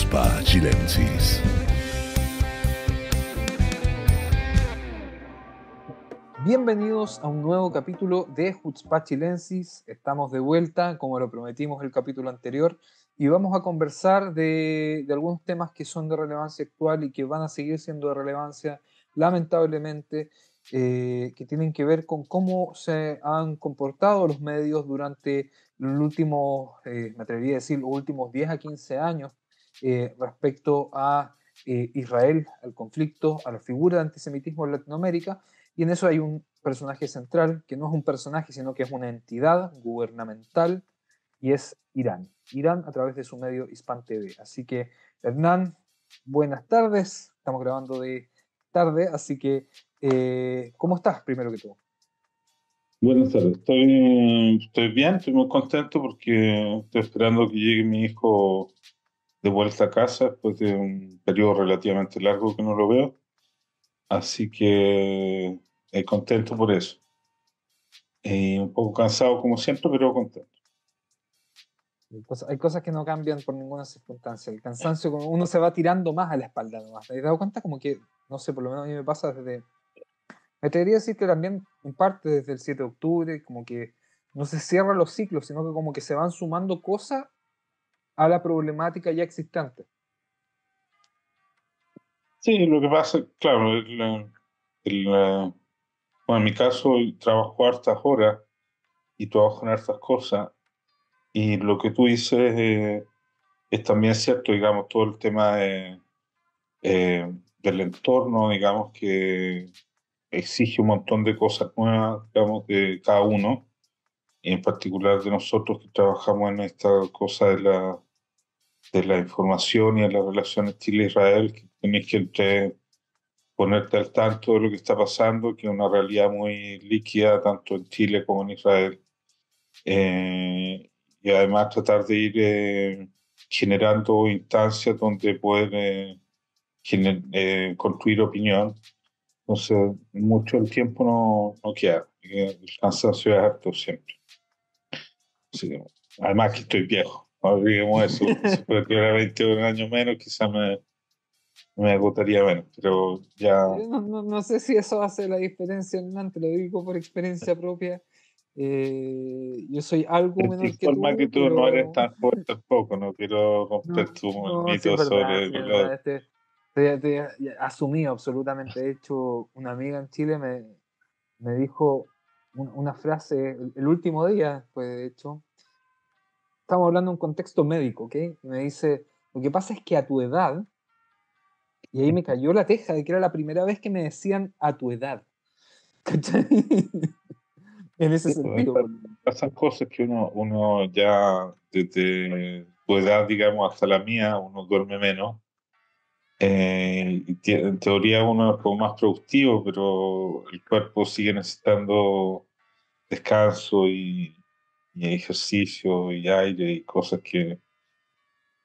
Chutzpah Chilensis. Bienvenidos a un nuevo capítulo de Chutzpah Chilensis. Estamos de vuelta, como lo prometimos el capítulo anterior, y vamos a conversar de algunos temas que son de relevancia actual y que van a seguir siendo de relevancia, lamentablemente, que tienen que ver con cómo se han comportado los medios durante los últimos, me atrevería a decir, los últimos 10 a 15 años respecto a Israel, al conflicto, a la figura de antisemitismo en Latinoamérica. Y en eso hay un personaje central, que no es un personaje, sino que es una entidad gubernamental, y es Irán. Irán a través de su medio Hispan TV. Así que, Hernán, buenas tardes. Estamos grabando de tarde, así que, ¿cómo estás primero que todo? Buenas tardes, estoy bien, estoy muy contento porque estoy esperando que llegue mi hijo de vuelta a casa después de un periodo relativamente largo que no lo veo, así que contento por eso. Un poco cansado como siempre, pero contento. Hay cosas que no cambian por ninguna circunstancia. El cansancio, como uno se va tirando más a la espalda nomás. ¿Te has dado cuenta? Como que, no sé, por lo menos a mí me pasa desde... Me atrevería a decir que también, en parte, desde el 7 de octubre, como que no se cierran los ciclos, sino que como que se van sumando cosas a la problemática ya existente. Sí, lo que pasa, claro, bueno, en mi caso trabajo hartas horas y trabajo en hartas cosas, y lo que tú dices es también cierto, digamos, todo el tema del entorno, digamos, que exige un montón de cosas nuevas, digamos, de cada uno, y en particular de nosotros que trabajamos en esta cosa de la información y de las relaciones Chile-Israel, que tenés que ponerte al tanto de lo que está pasando, que es una realidad muy líquida tanto en Chile como en Israel, y además tratar de ir generando instancias donde poder construir opinión. Entonces, mucho el tiempo no queda. El cansancio es harto siempre. Sí, además que estoy viejo. No olvidemos eso. Si tuviera 21 años menos, quizás me agotaría menos. Pero ya. No sé si eso hace la diferencia, Hernán, te lo digo por experiencia propia. Yo soy algo De menor que forma que tú, tú no eres pero... tan joven tampoco. No quiero romper No, tu no, mito sobre sí es los. verdad. Asumí absolutamente. De hecho, una amiga en Chile me dijo una frase el último día, pues de hecho, estamos hablando de un contexto médico, ¿ok? Y me dice, lo que pasa es que a tu edad, y ahí me cayó la teja de que era la primera vez que me decían a tu edad. ¿Cachai? En ese Sí, pues, sentido. pasan cosas que uno ya desde tu edad, digamos, hasta la mía, uno duerme menos. En teoría uno es como más productivo, pero el cuerpo sigue necesitando descanso y ejercicio y aire y cosas que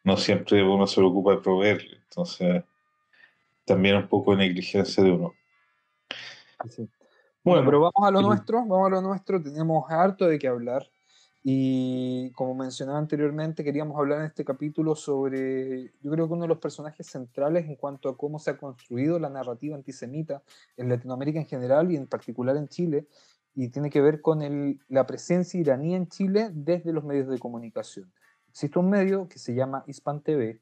no siempre uno se preocupa de proveerle. Entonces, también un poco de negligencia de uno. Sí. Bueno, pero Bueno, vamos a lo nuestro, tenemos harto de qué hablar y como mencionaba anteriormente, queríamos hablar en este capítulo sobre, yo creo que uno de los personajes centrales en cuanto a cómo se ha construido la narrativa antisemita en Latinoamérica en general y en particular en Chile, y tiene que ver con la presencia iraní en Chile desde los medios de comunicación. Existe un medio que se llama Hispan TV,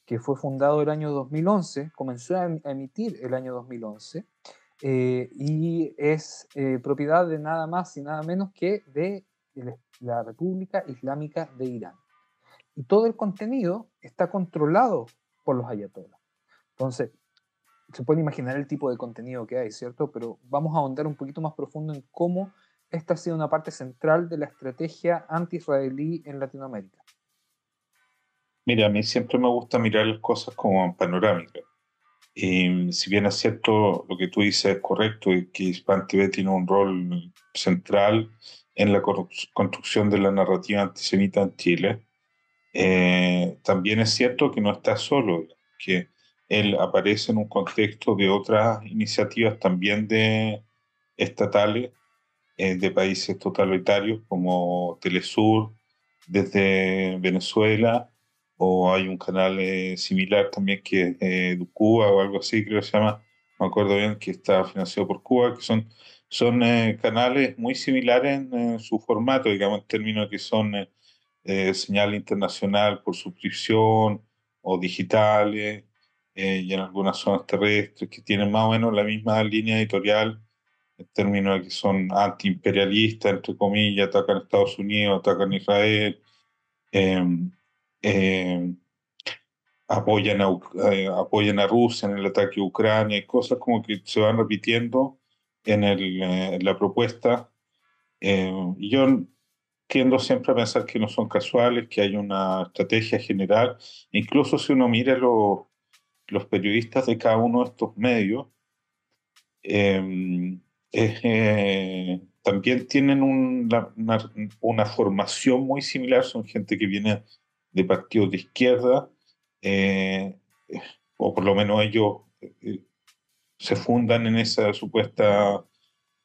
que fue fundado el año 2011, comenzó a emitir el año 2011, y es propiedad de nada más y nada menos que de la República Islámica de Irán. Y todo el contenido está controlado por los ayatolás. Entonces, se puede imaginar el tipo de contenido que hay, ¿cierto? Pero vamos a ahondar un poquito más profundo en cómo esta ha sido una parte central de la estrategia anti-israelí en Latinoamérica. mira, a mí siempre me gusta mirar las cosas como en panorámica. Y si bien es cierto lo que tú dices es correcto y que Hispan TV tiene un rol central en la construcción de la narrativa antisemita en Chile, también es cierto que no está solo, que él aparece en un contexto de otras iniciativas también de estatales, de países totalitarios como Telesur desde Venezuela, o hay un canal similar también que es Cuba o algo así, creo que se llama, no me acuerdo bien, que está financiado por Cuba, que son canales muy similares en su formato, digamos, en términos de que son señal internacional por suscripción o digitales, y en algunas zonas terrestres que tienen más o menos la misma línea editorial en términos de que son antiimperialistas, entre comillas, atacan a Estados Unidos, atacan a Israel, eh, eh, apoyan a Rusia en el ataque a Ucrania, y cosas como que se van repitiendo en la propuesta. Y yo tiendo siempre a pensar que no son casuales, que hay una estrategia general. Incluso si uno mira los periodistas de cada uno de estos medios, también tienen una formación muy similar, son gente que viene de partidos de izquierda, eh, o por lo menos ellos eh, se fundan en esa supuesta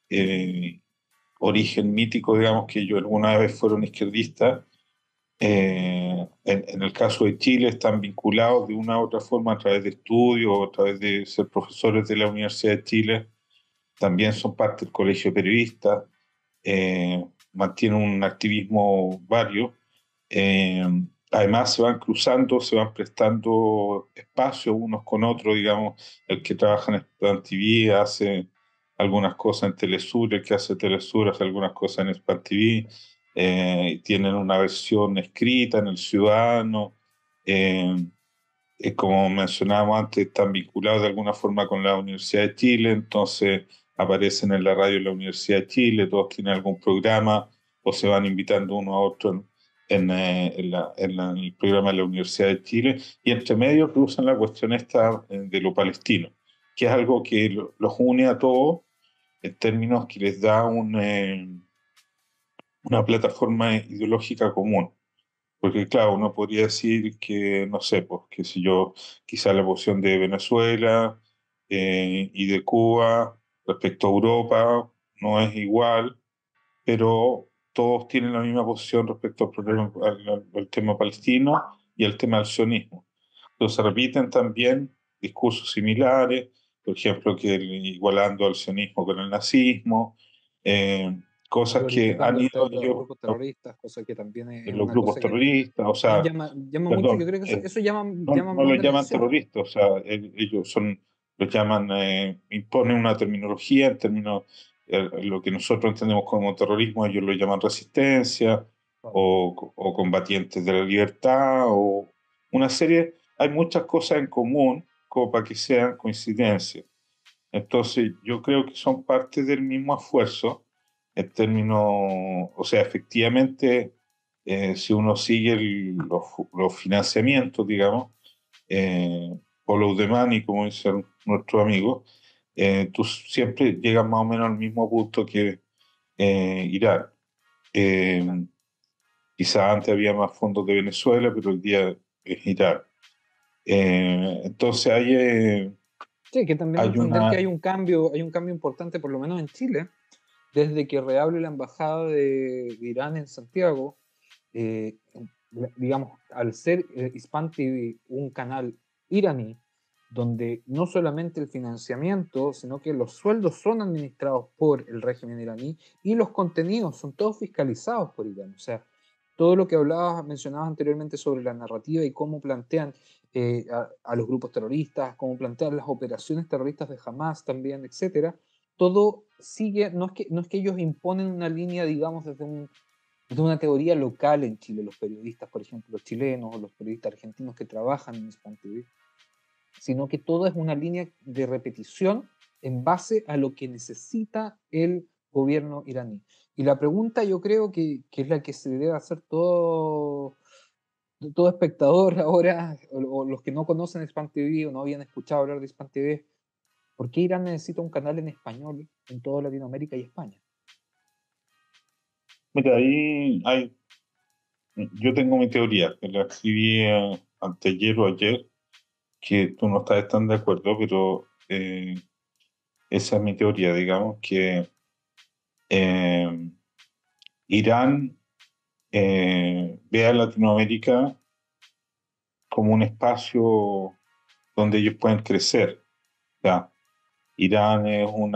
eh, origen mítico, digamos, que ellos alguna vez fueron izquierdistas. En el caso de Chile están vinculados de una u otra forma a través de estudios o a través de ser profesores de la Universidad de Chile, también son parte del Colegio de Periodistas, mantienen un activismo vario. Eh, Además, se van cruzando, se van prestando espacios unos con otros, digamos, el que trabaja en Spam TV hace algunas cosas en Telesur, el que hace Telesur hace algunas cosas en Spam TV, tienen una versión escrita en El Ciudadano. eh, Como mencionábamos antes, están vinculados de alguna forma con la Universidad de Chile, entonces aparecen en la radio de la Universidad de Chile, todos tienen algún programa o se van invitando uno a otro en el programa de la Universidad de Chile, y entre medio cruzan la cuestión esta de lo palestino, que es algo que los une a todos en términos que les da una plataforma ideológica común. Porque claro, uno podría decir que, no sé, pues, qué sé yo, quizá la posición de Venezuela y de Cuba respecto a Europa no es igual, pero todos tienen la misma posición respecto al problema, al tema palestino y al tema del sionismo. Entonces se repiten también discursos similares, por ejemplo, que igualando al sionismo con el nazismo, eh, cosas que han Glorificando el ido teatro de los ellos grupos terroristas, cosa que también de es los una grupos cosa que terroristas, o sea, llama mucho, yo perdón, creo que eso llama, llama no más los la llaman atención. terroristas, o sea, ellos los llaman, imponen una terminología en términos, lo que nosotros entendemos como terrorismo, ellos lo llaman resistencia Claro. o combatientes de la libertad, o una serie, hay muchas cosas en común como para que sean coincidencias. Entonces, yo creo que son parte del mismo esfuerzo en términos, o sea, efectivamente, si uno sigue los financiamientos, digamos, follow the money, como dicen nuestros amigos, tú siempre llegas más o menos al mismo punto que Irán. Claro. Eh, Quizás antes había más fondos de Venezuela, pero hoy día es Irán. Entonces Sí, que también hay entender que una... hay un cambio importante, por lo menos en Chile, desde que reabre la embajada de Irán en Santiago. eh, digamos, al ser Hispan TV un canal iraní, donde no solamente el financiamiento, sino que los sueldos son administrados por el régimen iraní y los contenidos son todos fiscalizados por Irán. O sea, todo lo que hablabas, mencionabas anteriormente sobre la narrativa y cómo plantean a los grupos terroristas, cómo plantean las operaciones terroristas de Hamas también, etcétera, todo sigue, no es que ellos imponen una línea, digamos, desde una teoría local en Chile, los periodistas, por ejemplo, los chilenos o los periodistas argentinos que trabajan en Hispan TV, sino que todo es una línea de repetición en base a lo que necesita el gobierno iraní. Y la pregunta yo creo que es la que se debe hacer todo espectador ahora, o los que no conocen Hispan TV o no habían escuchado hablar de Hispan TV, ¿por qué Irán necesita un canal en español en toda Latinoamérica y España? Mira, yo tengo mi teoría, que la escribí anteayer o ayer, que tú no estás tan de acuerdo, pero esa es mi teoría, digamos, que eh, Irán ve a Latinoamérica como un espacio donde ellos pueden crecer. O sea, Irán es un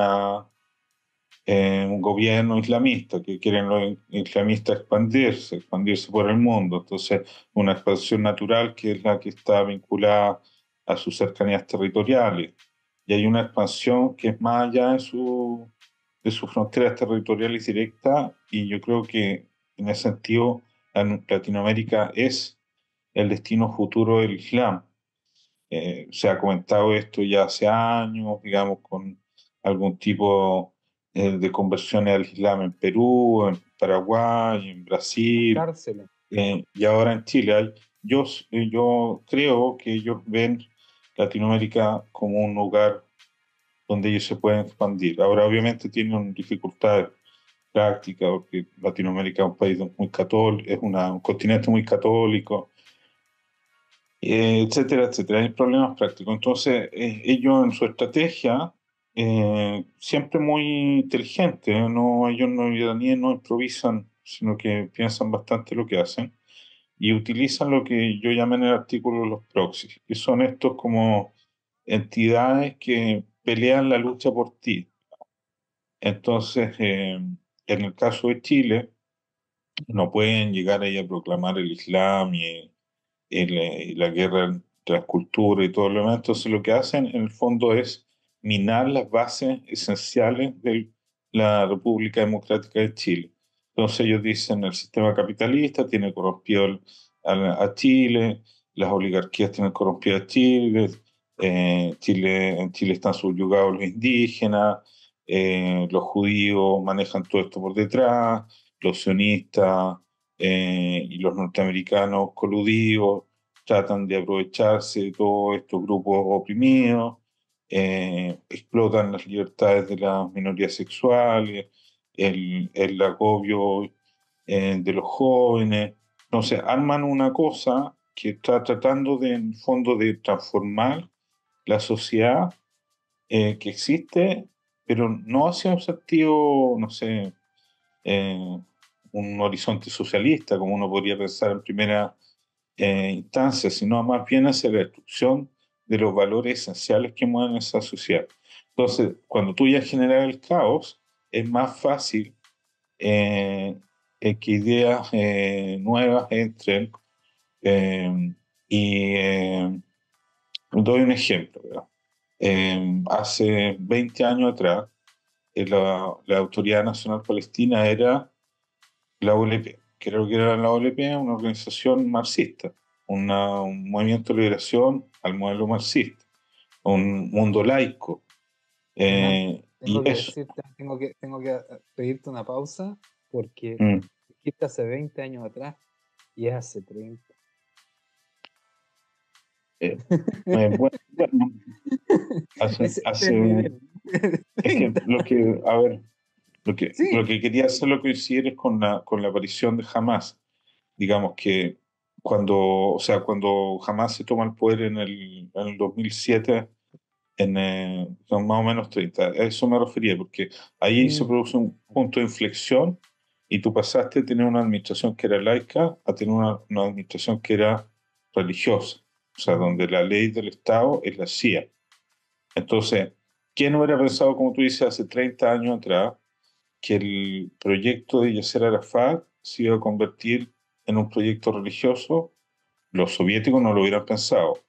gobierno islamista que quieren los islamistas expandirse por el mundo. Entonces, una expansión natural que es la que está vinculada a sus cercanías territoriales. Y hay una expansión que es más allá de sus fronteras territoriales directas, y yo creo que en ese sentido Latinoamérica es el destino futuro del Islam. Se ha comentado esto ya hace años, digamos, con algún tipo de conversiones al Islam en Perú, en Paraguay, en Las Brasil, cárceles. y ahora en Chile. Yo creo que ellos ven Latinoamérica como un lugar donde ellos se pueden expandir. Ahora, obviamente, tienen dificultades prácticas, porque Latinoamérica es un país muy católico, es un continente muy católico, etcétera, etcétera. Hay problemas prácticos. Entonces, ellos en su estrategia, siempre muy inteligente, no, ellos no, iraníes no improvisan, sino que piensan bastante lo que hacen y utilizan lo que yo llamé en el artículo los proxies, que son estos como entidades que pelean la lucha por ti. Entonces, en el caso de Chile, no pueden llegar ahí a proclamar el Islam y la guerra entre las culturas y todo lo demás. Entonces lo que hacen en el fondo es minar las bases esenciales de la República Democrática de Chile. Entonces ellos dicen el sistema capitalista tiene corrompido a Chile, las oligarquías tienen corrompido a Chile, en Chile están subyugados los indígenas, los judíos manejan todo esto por detrás, los sionistas y los norteamericanos coludidos tratan de aprovecharse de todos estos grupos oprimidos, explotan las libertades de las minorías sexuales, el agobio de los jóvenes. Entonces, arman una cosa que está tratando de, en el fondo, de transformar la sociedad que existe, pero no hacia un sentido, no sé, eh, un horizonte socialista, como uno podría pensar en primera instancia, sino más bien hacia la destrucción de los valores esenciales que mueven esa sociedad. Entonces, cuando tú ya generas el caos, es más fácil eh, que ideas nuevas entren. eh, y doy un ejemplo, ¿verdad? Hace 20 años atrás, la Autoridad Nacional Palestina era la OLP. Creo que era la OLP, una organización marxista, un movimiento de liberación al modelo marxista, un mundo laico. Hernán, Y tengo que eso, decirte, tengo que pedirte una pausa porque mm, dijiste hace 20 años atrás y es hace 30. eh, bueno, Ese es el nivel. es que 30. a ver, lo Sí. que quería hacerlo coincidir es con la aparición de Hamas. Digamos que o sea, cuando Hamas se toma el poder en el 2007, son más o menos 30. A eso me refería, porque ahí se Mm, produce un punto de inflexión y tú pasaste de tener una administración que era laica a tener una administración que era religiosa, o sea, donde la ley del Estado es la CIA. Entonces, ¿quién hubiera pensado, como tú dices, hace 30 años atrás, que el proyecto de Yasser Arafat se iba a convertir en un proyecto religioso? Los soviéticos no lo hubieran pensado,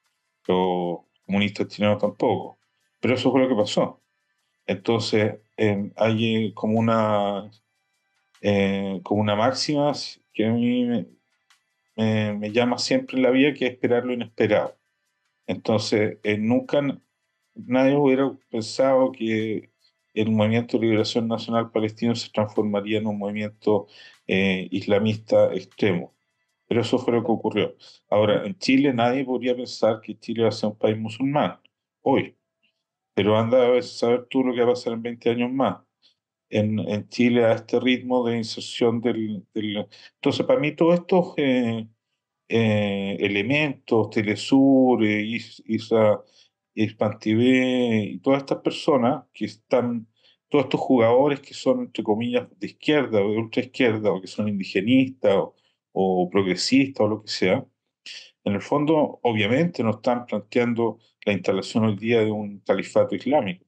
los comunistas chilenos tampoco, pero eso fue lo que pasó. Entonces, hay como una máxima que a mí me llama siempre en la vida, que es esperar lo inesperado. Entonces, nunca nadie hubiera pensado que el Movimiento de Liberación Nacional Palestino se transformaría en un movimiento islamista extremo. Pero eso fue lo que ocurrió. Ahora, en Chile nadie podría pensar que Chile va a ser un país musulmán hoy, pero anda a saber tú lo que va a pasar en 20 años más. En Chile, a este ritmo de inserción Entonces, para mí, todos estos elementos, Telesur, Hispan TV y todas estas personas que están, todos estos jugadores que son, entre comillas, de izquierda o de ultra izquierda, o que son indigenistas o progresistas o lo que sea, En el fondo, obviamente, no están planteando la instalación hoy día de un califato islámico,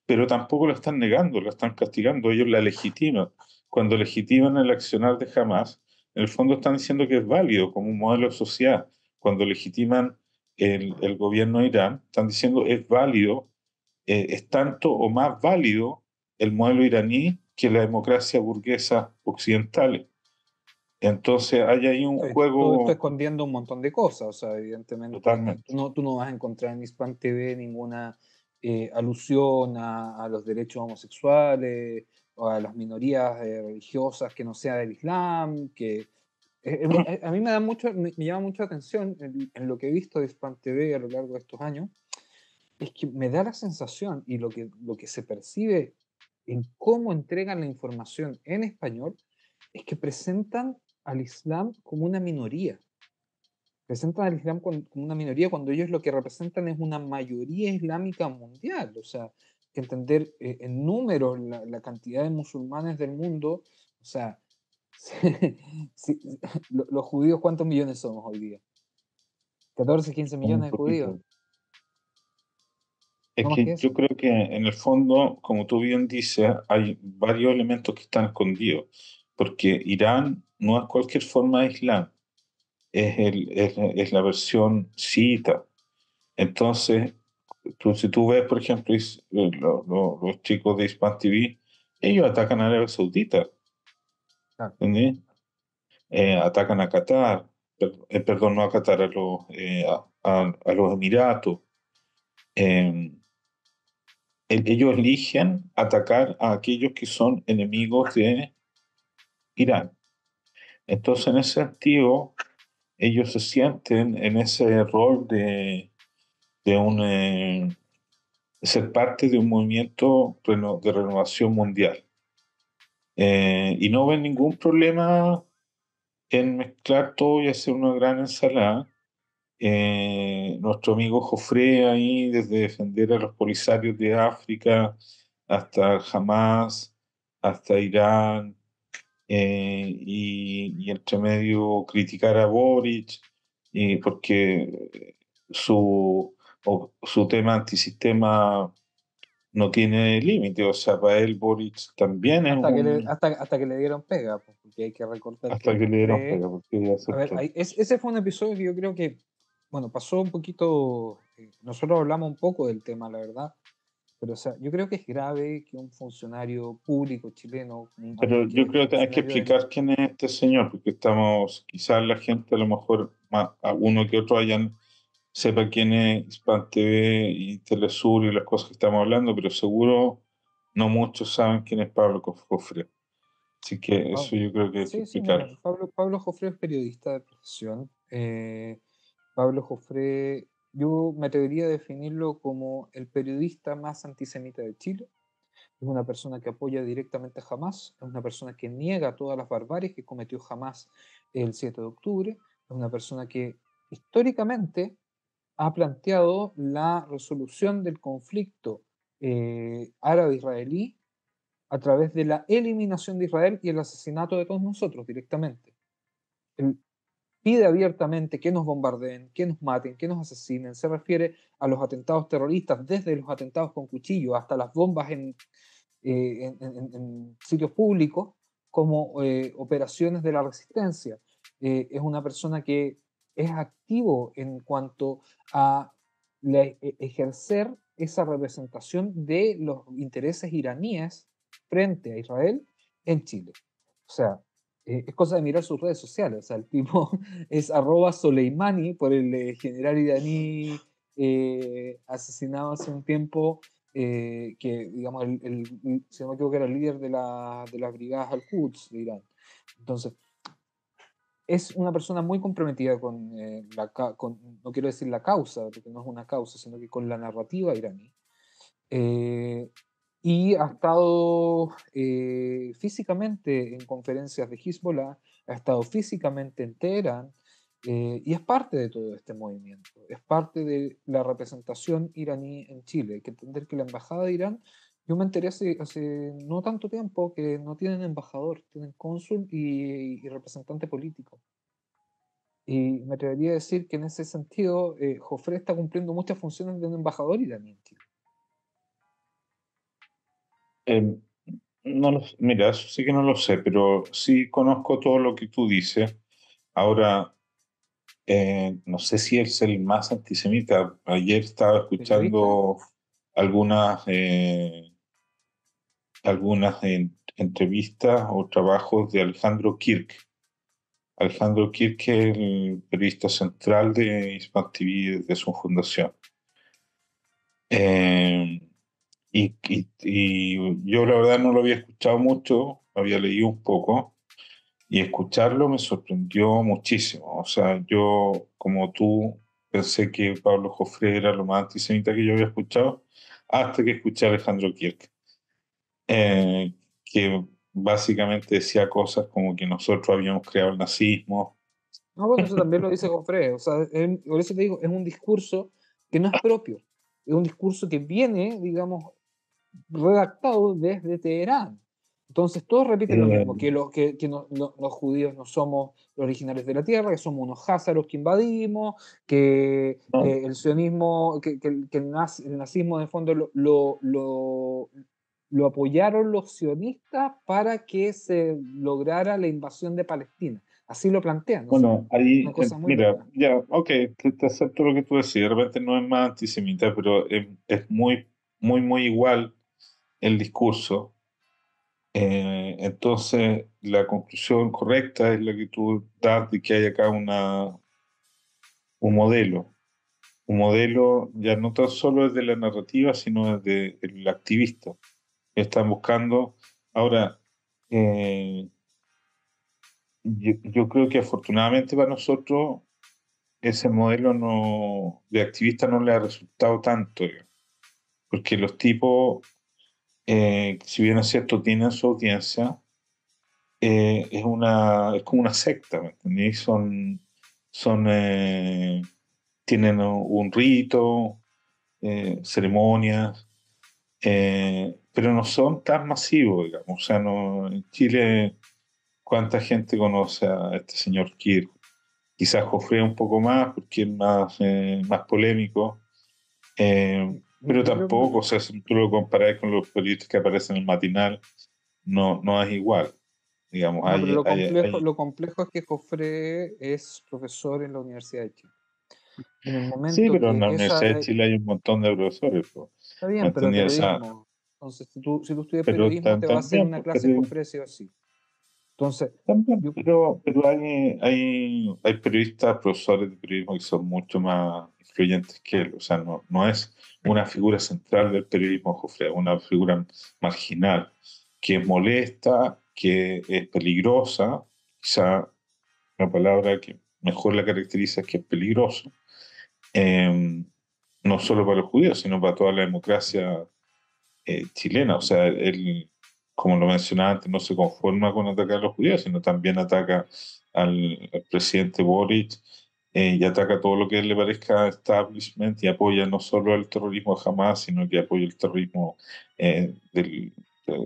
pero tampoco la están negando, la están castigando, ellos la legitiman. Cuando legitiman el accionar de Hamas, en el fondo están diciendo que es válido como un modelo de sociedad. Cuando legitiman el gobierno de Irán, están diciendo es válido, es tanto o más válido el modelo iraní que la democracia burguesa occidental. Entonces hay ahí un Todo esto juego escondiendo un montón de cosas, o sea, evidentemente totalmente. tú no vas a encontrar en Hispan TV ninguna alusión a los derechos homosexuales o a las minorías religiosas que no sea del Islam, que a mí me da mucho, me llama mucho la atención en lo que he visto de Hispan TV a lo largo de estos años, es que me da la sensación y lo que se percibe en cómo entregan la información en español es que presentan al Islam como una minoría. Presentan al Islam como una minoría cuando ellos lo que representan es una mayoría islámica mundial. O sea, que entender en números la cantidad de musulmanes del mundo. O sea, los judíos, ¿cuántos millones somos hoy día? 14, 15 Un millones de judíos. poquito. Es No más que que yo eso. creo que en el fondo, como tú bien dices, hay varios elementos que están escondidos, porque Irán no es cualquier forma de Islam, es la versión chiita. Entonces, si tú ves, por ejemplo, los chicos de Hispan TV, ellos atacan a Arabia Saudita, Claro. ¿entendés? Atacan a Qatar, perdón, no a Qatar, a los Emiratos. Eh, Ellos eligen atacar a aquellos que son enemigos de Irán. Entonces, en ese sentido, ellos se sienten en ese rol de ser parte de un movimiento de renovación mundial. Y no ven ningún problema en mezclar todo y hacer una gran ensalada. Nuestro amigo Jofre ahí, desde defender a los polisarios de África hasta Hamas, hasta Irán, y entre medio criticar a Boric, porque su tema antisistema no tiene límite, o sea, para él Boric también es un, Hasta que le dieron pega, pues, porque hay que recordar que hasta que le dieron Joffre, pega, porque ella a ver, aceptó. ese fue un episodio que yo creo que, bueno, pasó un poquito, nosotros hablamos un poco del tema, la verdad, pero o sea, yo creo que es grave que un funcionario público chileno, Pero alguien que yo es creo que hay que funcionario del... explicar quién es este señor, porque quizás la gente a lo mejor, a uno que otro sepa quién es Hispan TV y Telesur y las cosas que estamos hablando, pero seguro no muchos saben quién es Pablo Cofre. Así que Pablo. eso yo creo que hay que Sí, sí, explicar. mira, Pablo Joffre es periodista de profesión. Pablo Joffre, yo me atrevería a definirlo como el periodista más antisemita de Chile. Es una persona que apoya directamente a Hamas, es una persona que niega todas las barbaries que cometió Hamas el 7 de octubre, es una persona que históricamente ha planteado la resolución del conflicto árabe-israelí a través de la eliminación de Israel y el asesinato de todos nosotros directamente. Él pide abiertamente que nos bombardeen, que nos maten, que nos asesinen. Se refiere a los atentados terroristas, desde los atentados con cuchillo hasta las bombas en sitios públicos, como operaciones de la resistencia. Es una persona que es activo en cuanto a ejercer esa representación de los intereses iraníes frente a Israel en Chile. O sea, es cosa de mirar sus redes sociales. O sea, el tipo es arroba Soleimani por el general iraní asesinado hace un tiempo, que digamos, si no me equivoco, era el líder de las brigadas Al-Quds de Irán. Entonces, es una persona muy comprometida con, no quiero decir la causa, porque no es una causa, sino que con la narrativa iraní. Eh, y ha estado físicamente en conferencias de Hezbollah, ha estado físicamente en Teherán, y es parte de todo este movimiento, es parte de la representación iraní en Chile. Hay que entender que la embajada de Irán, yo me enteré hace no tanto tiempo que no tienen embajador, tienen cónsul y representante político. Y me atrevería a decir que en ese sentido, Joffre está cumpliendo muchas funciones de un embajador iraní en Chile. Eh, no mira, eso sí que no lo sé, pero sí conozco todo lo que tú dices. Ahora, no sé si es el más antisemita. Ayer estaba ¿Periodista? escuchando algunas, entrevistas o trabajos de Alejandro Kirk. Alejandro Kirk es el periodista central de Hispan TV desde su fundación. Eh, y yo la verdad no lo había escuchado mucho, había leído un poco, y escucharlo me sorprendió muchísimo. O sea, yo, como tú, pensé que Pablo Jofré era lo más antisemita que yo había escuchado, hasta que escuché a Alejandro Kirk, que básicamente decía cosas como que nosotros habíamos creado el nazismo. No, bueno, eso también lo dice Joffre. O sea, por eso te digo, es un discurso que no es propio. Es un discurso que viene, digamos, redactado desde Teherán. Entonces todos repiten lo Eh, mismo, que los judíos no somos los originarios de la tierra, que somos unos házaros que invadimos, que no, el sionismo, que el nazismo de fondo lo apoyaron los sionistas para que se lograra la invasión de Palestina. Así lo plantean, o sea, bueno, ahí, una cosa muy mira, loca. ya, ok, te acepto lo que tú decís. De repente no es más antisemita, pero es muy, muy, muy igual el discurso. Entonces, la conclusión correcta es la que tú das de que hay acá un modelo. Un modelo ya no tan solo es de la narrativa, sino del activista. Están buscando. Ahora, eh, yo creo que afortunadamente para nosotros ese modelo de activista no le ha resultado tanto, digamos, porque los tipos, si bien es cierto, tienen su audiencia, es como una secta, ¿me entendí? Son, tienen un rito, ceremonias, pero no son tan masivos, digamos. O sea, no, en Chile, ¿cuánta gente conoce a este señor Kirk? Quizás Jofre un poco más, porque es más polémico, pero Yo creo que tampoco, o sea, si tú lo comparas con los periodistas que aparecen en el matinal, no es igual. Digamos, no, pero lo complejo es que Jofre es profesor en la Universidad de Chile. En el Sí, momento pero en que la esa, Universidad de Chile hay un montón de profesores, po, está ¿me bien, pero de entendí? O sea, periodismo. Entonces, si tú estudias pero periodismo, te va a hacer también, una pues, clase Jofre sí o sí. Entonces, también, yo, pero hay periodistas, profesores de periodismo que son mucho más influyentes que él. O sea, no es una figura central del periodismo, Jofre, es una figura marginal, que es molesta, que es peligrosa. Quizá una palabra que mejor la caracteriza es que es peligroso, eh, no solo para los judíos, sino para toda la democracia chilena. O sea, él, como lo mencionaba antes, no se conforma con atacar a los judíos, sino también ataca al presidente Boric, y ataca todo lo que a él le parezca establishment, y apoya no solo el terrorismo de Hamas, sino que apoya el terrorismo de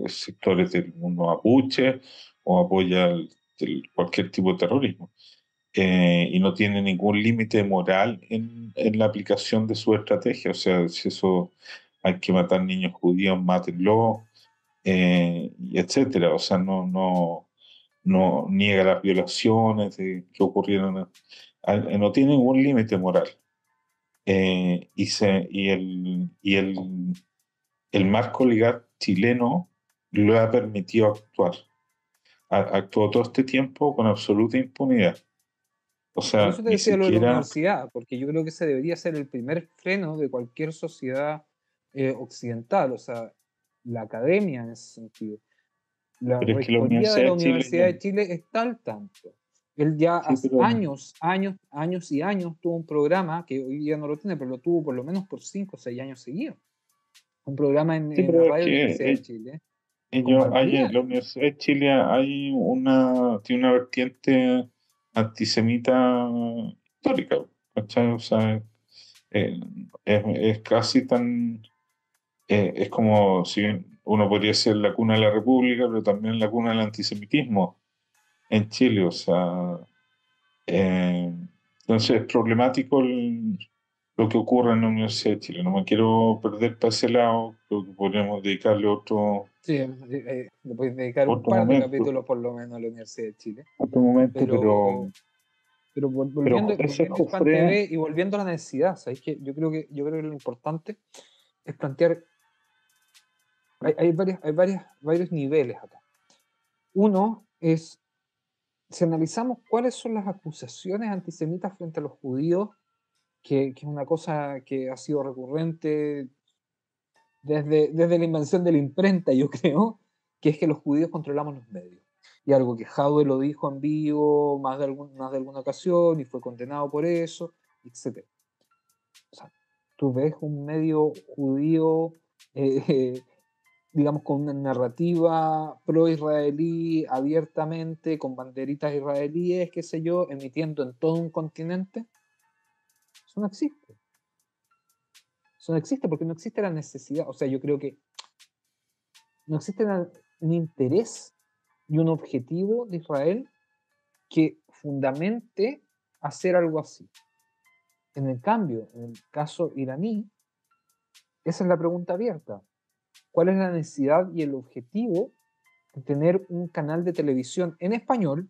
sectores del mundo mapuche, o apoya cualquier tipo de terrorismo. Y no tiene ningún límite moral en la aplicación de su estrategia. O sea, si eso hay que matar niños judíos, mátenlo, y etcétera. O sea, no niega las violaciones que ocurrieron. No tiene ningún límite moral. El marco legal chileno lo ha permitido actuar. Actuó todo este tiempo con absoluta impunidad. O por sea, eso te ni decía lo de la siquiera. universidad, porque yo creo que ese debería ser el primer freno de cualquier sociedad occidental, o sea, la academia en ese sentido. La Pero es que la rectoría de Universidad la de Chile Universidad de Chile está al tanto. Él ya sí, hace pero, años, años, años y años tuvo un programa que hoy día no lo tiene, pero lo tuvo por lo menos por 5 o 6 años seguidos. Un programa en, sí, en la pero es radio que Universidad de Chile con en la barbaridades. Universidad de Chile tiene una vertiente antisemita histórica, ¿cachai? O sea, es casi tan, es como si bien uno podría ser la cuna de la República, pero también la cuna del antisemitismo en Chile. O sea, Entonces es problemático lo que ocurre en la Universidad de Chile. No me quiero perder para ese lado, creo que podríamos dedicarle Sí, le puedes dedicar un otro par de momento, capítulos por lo menos a la Universidad de Chile. otro momento, Pero, pero pero ese volviendo a Hispan Jofre, TV y volviendo a la necesidad, ¿sabes qué? Yo creo que lo importante es plantear, varios niveles acá. Uno es, si analizamos cuáles son las acusaciones antisemitas frente a los judíos, que es una cosa que ha sido recurrente desde la invención de la imprenta, yo creo, que es que los judíos controlamos los medios. Y algo que Jadwe lo dijo en vivo más de alguna ocasión y fue condenado por eso, etc. O sea, tú ves un medio judío, eh, eh, digamos, con una narrativa pro-israelí abiertamente, con banderitas israelíes, qué sé yo, emitiendo en todo un continente. Eso no existe. Eso no existe porque no existe la necesidad. O sea, yo creo que no existe un interés y un objetivo de Israel que fundamente hacer algo así. En el cambio, en el caso iraní, esa es la pregunta abierta. ¿Cuál es la necesidad y el objetivo de tener un canal de televisión en español,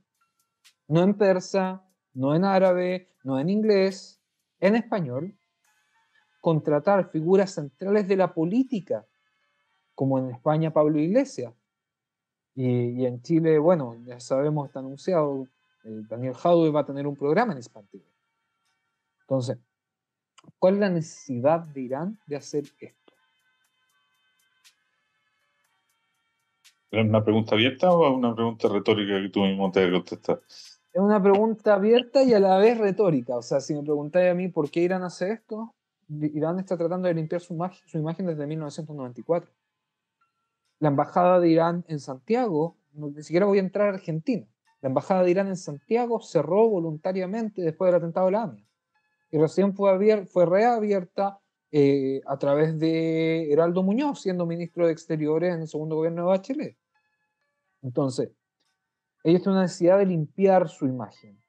no en persa, no en árabe, no en inglés, en español, contratar figuras centrales de la política, como en España Pablo Iglesias, y en Chile, bueno, ya sabemos, está anunciado, Daniel Jadwe va a tener un programa en Hispan TV. Entonces, ¿cuál es la necesidad de Irán de hacer esto? ¿es una pregunta abierta o una pregunta retórica que tú mismo te contestar? Es una pregunta abierta y a la vez retórica. O sea, si me preguntáis a mí por qué Irán hace esto, Irán está tratando de limpiar su imagen desde 1994. La embajada de Irán en Santiago, ni siquiera voy a entrar a Argentina, la embajada de Irán en Santiago cerró voluntariamente después del atentado de la AMIA. Y recién fue reabierta a través de Heraldo Muñoz, siendo ministro de Exteriores en el segundo gobierno de Bachelet. Entonces, ellos tienen una necesidad de limpiar su imagen.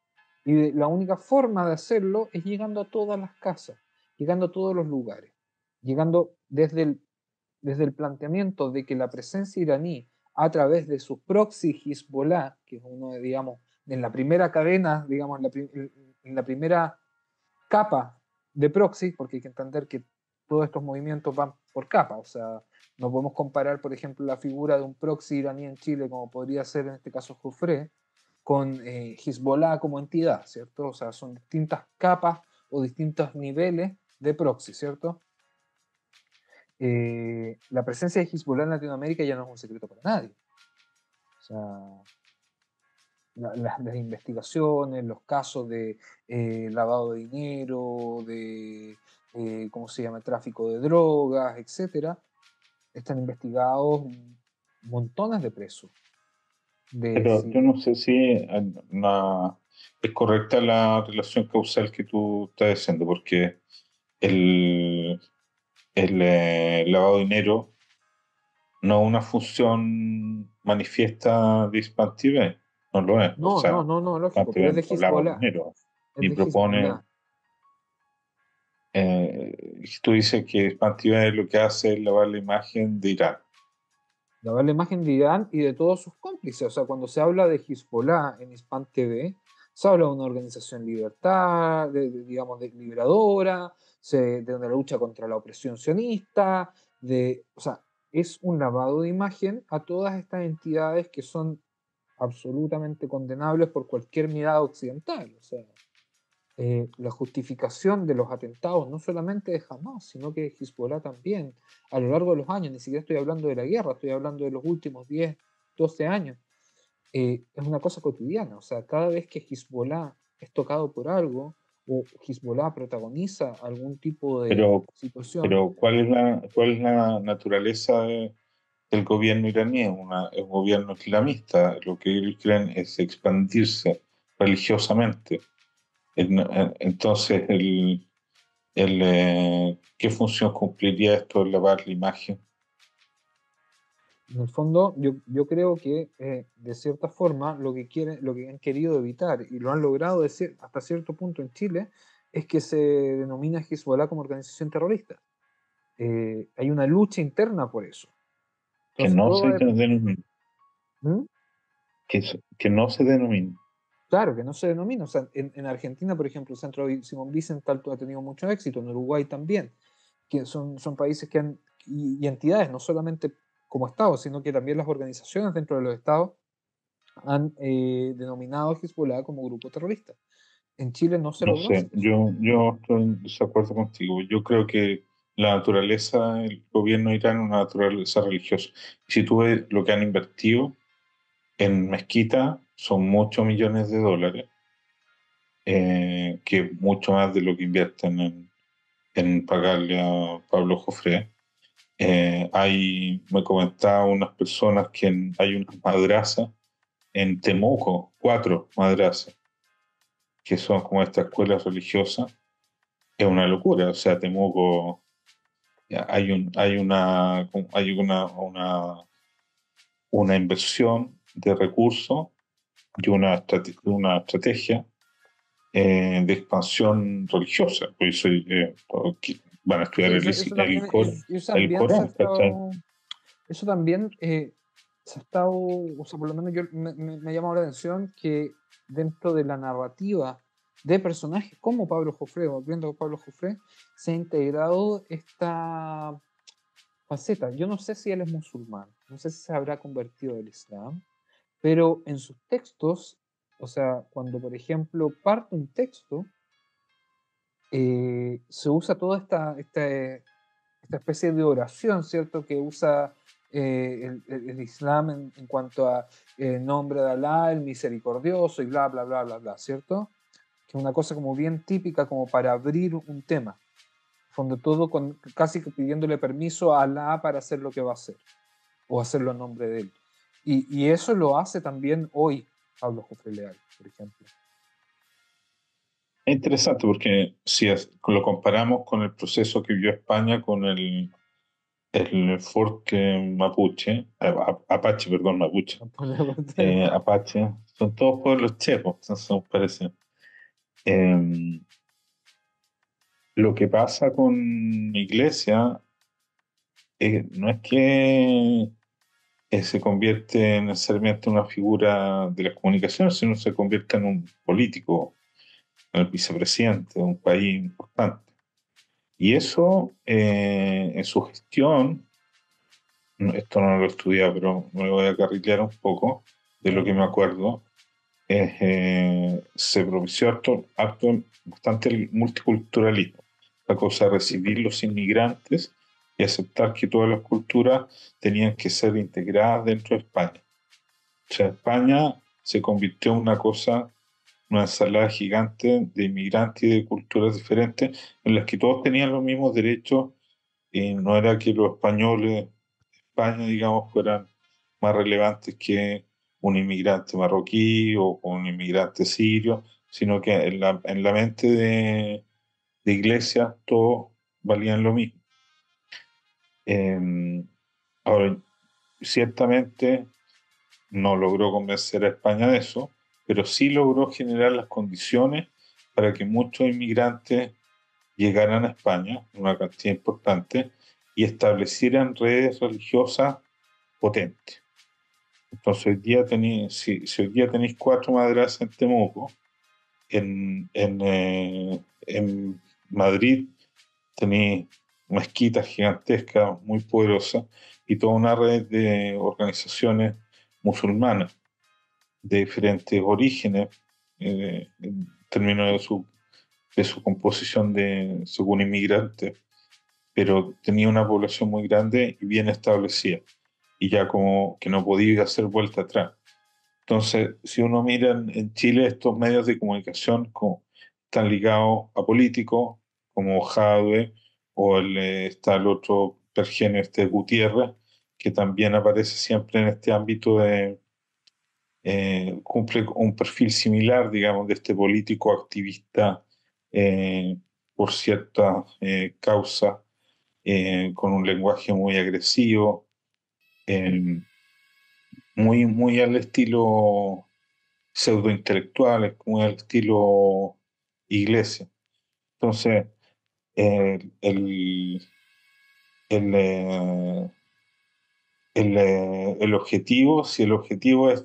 Y la única forma de hacerlo es llegando a todas las casas, llegando a todos los lugares, llegando desde el planteamiento de que la presencia iraní a través de su proxy Hezbollah, que es uno de, digamos, en la primera cadena, digamos, en la primera capa de proxy, porque hay que entender que todos estos movimientos van por capa, o sea, no podemos comparar, por ejemplo, la figura de un proxy iraní en Chile, como podría ser en este caso Jofre, con Hezbollah como entidad, ¿cierto? O sea, son distintas capas o distintos niveles de proxy, ¿cierto? La presencia de Hezbollah en Latinoamérica ya no es un secreto para nadie. O sea, las investigaciones, los casos de lavado de dinero, de, ¿cómo se llama?, tráfico de drogas, etcétera, están investigados montones de presos. Pero yo no sé si es correcta la relación causal que tú estás diciendo, porque el, el lavado de dinero no es una función manifiesta de Hispan TV, no lo es. O sea, No, Hispan lógico, pero es TV de no lava Hezbollah, dinero, es ni de propone. Hezbollah. Tú dices que Hispan TV lo que hace es lavar la imagen de Irán. Lavar la imagen de Irán y de todos sus cómplices. O sea, cuando se habla de Hezbollah en Hispan TV, se habla de una organización libertad, digamos, de liberadora, de una lucha contra la opresión sionista, o sea, es un lavado de imagen a todas estas entidades que son absolutamente condenables por cualquier mirada occidental. O sea, la justificación de los atentados, no solamente de Hamas, sino que de Hezbollah también, a lo largo de los años, ni siquiera estoy hablando de la guerra, estoy hablando de los últimos 10, 12 años, es una cosa cotidiana. O sea, cada vez que Hezbollah es tocado por algo, o Hezbollah protagoniza algún tipo de Pero, situación, pero cuál es la naturaleza del gobierno iraní? Es un gobierno islamista. Lo que ellos quieren es expandirse religiosamente. Entonces, ¿qué función cumpliría esto de lavar la imagen? En el fondo, yo creo que de cierta forma lo que han querido evitar y lo han logrado hasta cierto punto en Chile es que se denomina Hezbollah como organización terrorista. Hay una lucha interna por eso. Que Entonces, no todo va se a denomina, ¿Mm? que no se denomina. Claro, que no se denomina. O sea, en Argentina, por ejemplo, el Centro Simón Wiesenthal ha tenido mucho éxito, en Uruguay también, que son países que han, y entidades, no solamente como Estados, sino que también las organizaciones dentro de los Estados han denominado a Hezbollah como grupo terrorista. En Chile no se No logró sé, hacer eso. yo estoy en desacuerdo contigo. Yo creo que la naturaleza del gobierno de Irán es una naturaleza religiosa. Y si tú ves lo que han invertido en mezquita, son muchos millones de dólares, que mucho más de lo que invierten en pagarle a Pablo Jofré. Me comentaban unas personas que hay unas madrazas en Temuco, 4 madrazas, que son como estas escuelas religiosas. Es una locura. O sea, Temuco, hay una inversión de recursos y una estrategia de expansión religiosa. Por eso van a estudiar Eso también, eso El también se ha Corán, ¿cachai? estado, eso también se ha estado, o sea, por lo menos me ha llamado la atención que dentro de la narrativa de personajes como Pablo Jofré, volviendo a Pablo Jofré, se ha integrado esta faceta. Yo no sé si él es musulmán, no sé si se habrá convertido al Islam, pero en sus textos, o sea, cuando por ejemplo parte un texto, se usa toda esta especie de oración, ¿cierto? Que usa el Islam en cuanto a nombre de Alá, el misericordioso y bla, bla, bla, bla, bla, ¿cierto? Que es una cosa como bien típica como para abrir un tema. En fondo todo casi que pidiéndole permiso a Alá para hacer lo que va a hacer o hacerlo en nombre de él. Y eso lo hace también hoy Pablo Jofre Leal, por ejemplo. Es interesante porque si lo comparamos con el proceso que vivió España con el Forque Mapuche, Apache, perdón, Mapuche, Apache, son todos pueblos checos, entonces nos parece. Eh, lo que pasa con Iglesia no es que se convierte necesariamente en una figura de las comunicaciones, sino se convierte en un político, en el vicepresidente de un país importante. Y eso, en su gestión, esto no lo he estudiado, pero me voy a carrilear un poco de lo que me acuerdo, se propició bastante el multiculturalismo, la cosa de recibir los inmigrantes y aceptar que todas las culturas tenían que ser integradas dentro de España. O sea, España se convirtió en una ensalada gigante de inmigrantes y de culturas diferentes en las que todos tenían los mismos derechos y no era que los españoles España, digamos, fueran más relevantes que un inmigrante marroquí o un inmigrante sirio, sino que en la mente de Iglesia todos valían lo mismo. Eh, ahora, ciertamente no logró convencer a España de eso, pero sí logró generar las condiciones para que muchos inmigrantes llegaran a España, una cantidad importante, y establecieran redes religiosas potentes. Entonces, si hoy día tenéis 4 madrasas en Temuco, en Madrid tenéis mezquitas gigantescas, muy poderosas, y toda una red de organizaciones musulmanas de diferentes orígenes, en términos de su composición según inmigrantes, pero tenía una población muy grande y bien establecida, y ya como que no podía hacer vuelta atrás. Entonces, si uno mira en Chile, estos medios de comunicación están ligados a políticos como Jadwe o está el otro Pergenio, Gutiérrez, que también aparece siempre en este ámbito cumple un perfil similar, digamos, de este político activista por cierta causa, con un lenguaje muy agresivo. eh, muy al estilo pseudointelectuales, muy al estilo iglesia. Entonces, el, el, el objetivo, si el objetivo es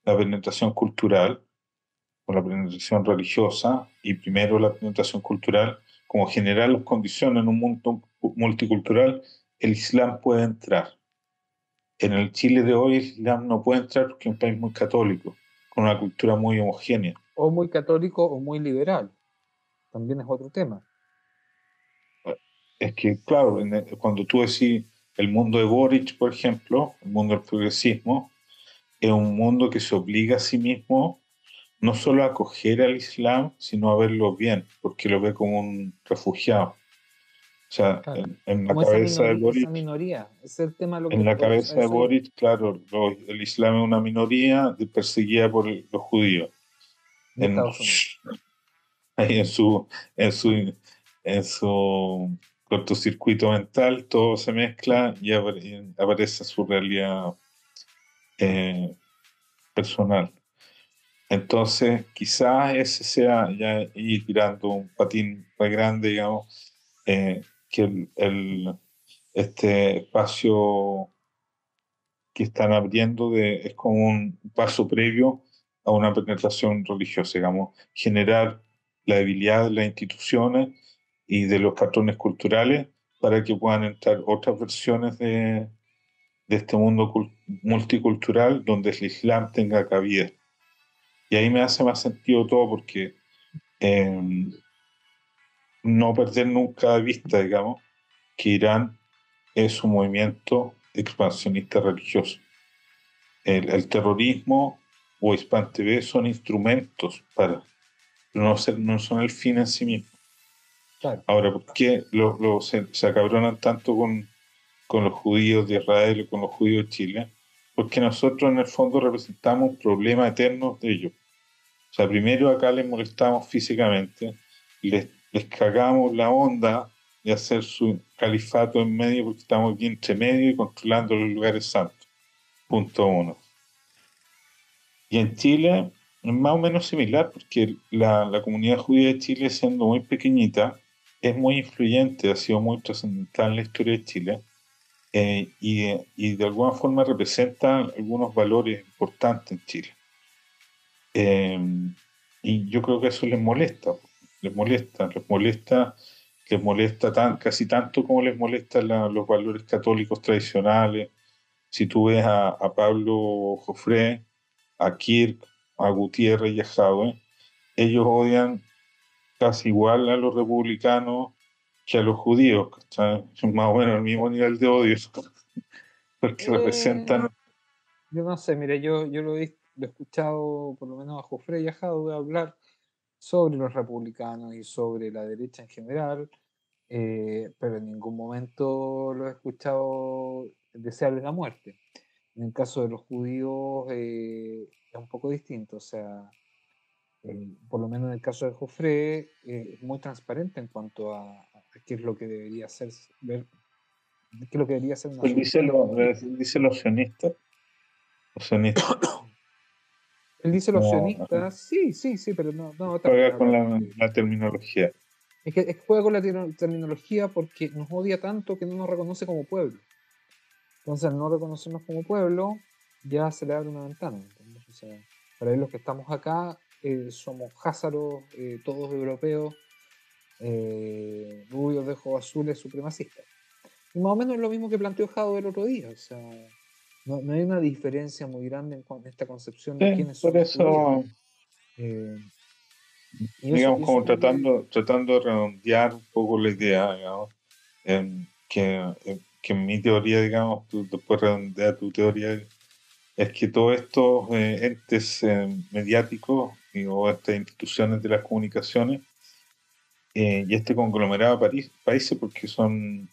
la penetración cultural o la penetración religiosa, y primero la penetración cultural, como generar las condiciones en un mundo multicultural, el Islam puede entrar. En el Chile de hoy el Islam no puede entrar porque es un país muy católico, con una cultura muy homogénea. O muy católico o muy liberal, también es otro tema. Es que, claro, cuando tú decís el mundo de Boric, por ejemplo, el mundo del progresismo, es un mundo que se obliga a sí mismo no solo a acoger al Islam, sino a verlo bien, porque lo ve como un refugiado. O sea, Claro. en la Como esa cabeza de minoría, esa Boric, minoría, ese es el tema en la a cabeza de eso iba. Boric, claro, el Islam es una minoría perseguida por los judíos. De En, Estados Unidos. ahí en su, en su cortocircuito mental, todo se mezcla y aparece su realidad eh, personal. Entonces, quizás ese sea ya ir tirando un patín más grande, digamos, que este espacio que están abriendo es como un paso previo a una penetración religiosa, digamos, generar la debilidad de las instituciones y de los patrones culturales para que puedan entrar otras versiones de este mundo multicultural donde el Islam tenga cabida. Y ahí me hace más sentido todo porque eh, no perder nunca de vista, digamos, que Irán es un movimiento expansionista religioso. El terrorismo o Hispan TV son instrumentos para, no son el fin en sí mismo. Claro. Ahora, ¿por qué se acabronan tanto con los judíos de Israel y con los judíos de Chile? Porque nosotros en el fondo representamos un problema eterno de ellos. O sea, primero acá les molestamos físicamente, les cagamos la onda de hacer su califato en medio porque estamos aquí entre medio y controlando los lugares santos. Punto uno. Y en Chile es más o menos similar porque la comunidad judía de Chile, siendo muy pequeñita, es muy influyente, ha sido muy trascendental en la historia de Chile, y de alguna forma representa algunos valores importantes en Chile. Eh, y yo creo que eso les molesta casi tanto como les molestan los valores católicos tradicionales. Si tú ves a Pablo Jofré, a Kirk, a Gutiérrez y a Jadwe, ellos odian casi igual a los republicanos que a los judíos, ¿cachai? Más o menos el mismo nivel de odio, porque Eh, representan. yo no sé, mire, yo lo he escuchado por lo menos a Jofre y a Jadwe hablar sobre los republicanos y sobre la derecha en general, pero en ningún momento lo he escuchado desearle la muerte. En el caso de los judíos es un poco distinto, o sea, por lo menos en el caso de Jofre es muy transparente en cuanto a qué es lo que debería ser, ver, qué es lo que debería ser una Él dice, solución de conflicto. dice los sionistas, Él dice los como sionistas, sí, sí, sí, pero no trata de juega con hablar. la terminología. Es que juega con la terminología porque nos odia tanto que no nos reconoce como pueblo. Entonces, al no reconocernos como pueblo, ya se le abre una ventana. ¿Entendés? O sea, para él los que estamos acá somos házaros, todos europeos, rubios de ojos azules, supremacistas. Y más o menos lo mismo que planteó Jado el otro día. O sea, no hay una diferencia muy grande en esta concepción de Sí, quiénes son por los judíos. eso, Eh, digamos, y eso como creo que, tratando de redondear un poco la idea, digamos, que en mi teoría, digamos, tú después redondear tu teoría, es que todos estos entes mediáticos o estas instituciones de las comunicaciones y este conglomerado de países, porque son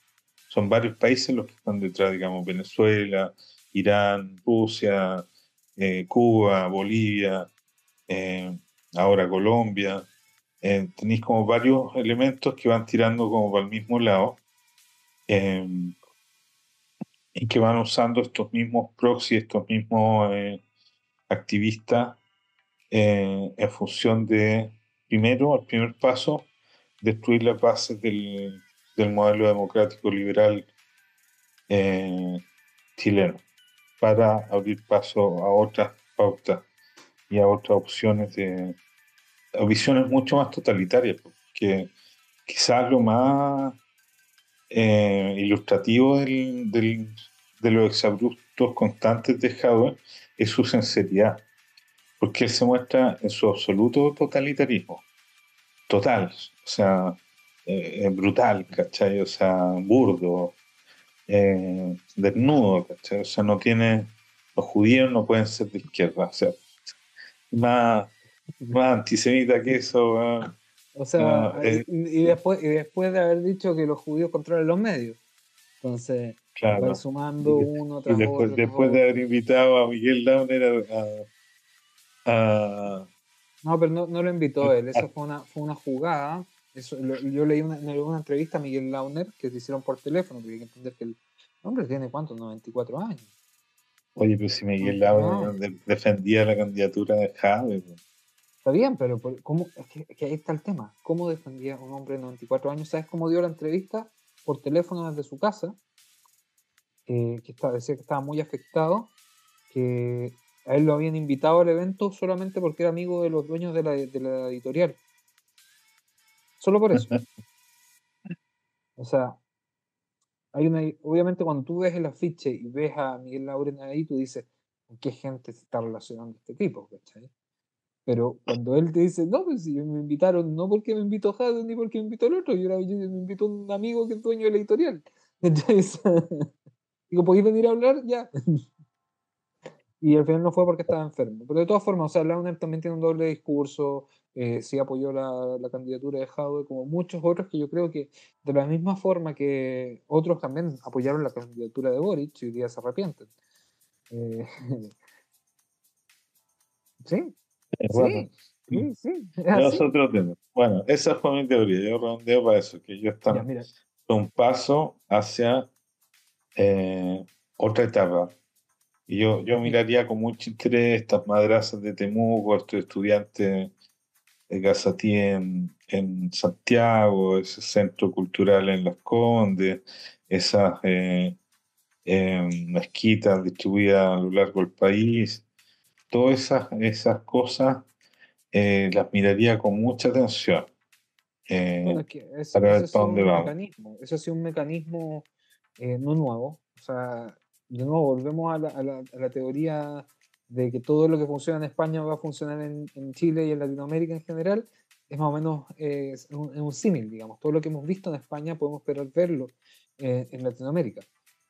varios países los que están detrás, digamos, Venezuela, Irán, Rusia, Cuba, Bolivia, eh, ahora Colombia. Tenéis como varios elementos que van tirando como para el mismo lado. eh, y que van usando estos mismos proxies, estos mismos activistas en función de, primero, el primer paso, destruir las bases del modelo democrático liberal eh, chileno para abrir paso a otras pautas y a otras opciones a visiones mucho más totalitarias, porque quizás lo más ilustrativo de los exabruptos constantes de Howard es su sinceridad, porque él se muestra en su absoluto totalitarismo, total, o sea, brutal, ¿cachai? O sea, burdo, desnudo, ¿cachai? O sea, no tiene, los judíos no pueden ser de izquierda, o sea, más, más antisemita que eso, O sea, y después de haber dicho que los judíos controlan los medios. Entonces, va claro. sumando Y, uno y tras otro, tras después de otro. haber invitado a Miguel Launer a, No, pero no lo invitó él, a- eso fue una jugada. Yo leí una entrevista a Miguel Launer que se hicieron por teléfono, porque hay que entender que el hombre tiene cuánto, 94 años. oye, pues si Miguel No, Launer defendía la candidatura de Jade, pues, está bien, pero ¿cómo? Es que ahí está el tema. ¿Cómo defendía un hombre de 94 años? ¿Sabes cómo dio la entrevista? Por teléfono desde su casa, decía que estaba muy afectado, que a él lo habían invitado al evento solamente porque era amigo de los dueños de la editorial. Solo por eso. O sea, obviamente cuando tú ves el afiche y ves a Miguel Lauren ahí, tú dices, ¿con qué gente se está relacionando este tipo? ¿Cachai? Pero cuando él te dice, no, pues si me invitaron, no porque me invitó Jadwe ni porque me invitó el otro, me invitó un amigo que es dueño de la editorial. Entonces, digo, ¿podéis venir a hablar? Ya. Y al final no fue porque estaba enfermo. Pero de todas formas, o sea, Launer también tiene un doble discurso, sí apoyó la candidatura de Jadwe, como muchos otros que yo creo que de la misma forma que otros también apoyaron la candidatura de Boric y hoy día se arrepienten. Eh, sí, bueno, sí, sí, sí, sí, es es así. otro tema. Bueno, esa fue mi teoría, yo redondeo para eso, que ellos Ya, están mira, un paso hacia eh, otra etapa. Y yo mira, miraría con mucho interés estas madrazas de Temuco, estos estudiantes de Casatí en Santiago, ese centro cultural en Las Condes, esas mezquitas distribuidas a lo largo del país, todas esas cosas las miraría con mucha atención bueno, eh, es que ese, para ese ver ha para sido dónde un vamos. mecanismo, ese ha sido un mecanismo no nuevo. O sea, de nuevo, volvemos a la teoría de que todo lo que funciona en España va a funcionar en Chile y en Latinoamérica en general. Es más o menos es un símil, digamos. Todo lo que hemos visto en España podemos esperar verlo en Latinoamérica.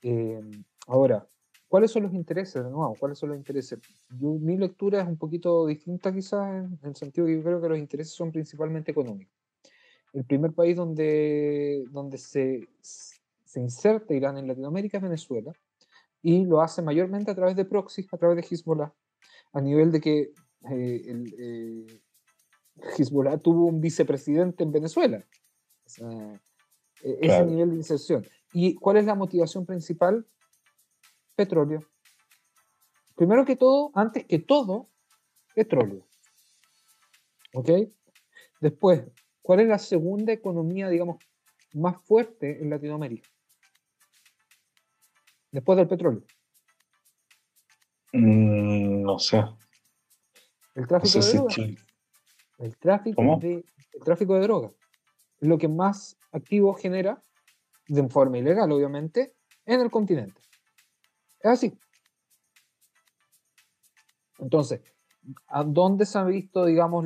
Eh, Ahora, ¿cuáles son los intereses? De nuevo, ¿cuáles son los intereses? Mi lectura es un poquito distinta quizás en el sentido que yo creo que los intereses son principalmente económicos. El primer país donde se inserta Irán en Latinoamérica es Venezuela, y lo hace mayormente a través de proxies, a través de Hezbollah, a nivel de que Hezbollah tuvo un vicepresidente en Venezuela. O sea, ese Claro. nivel de inserción. ¿Y cuál es la motivación principal? Petróleo. Primero que todo, antes que todo, petróleo. ¿Ok? Después, ¿cuál es la segunda economía, digamos, más fuerte en Latinoamérica? Después del petróleo. No sé, El no tráfico sé de si drogas. Chile. El tráfico ¿Cómo? de, el tráfico de drogas es lo que más activos genera, de forma ilegal, obviamente, en el continente. Es así. Entonces, ¿a dónde se han visto, digamos,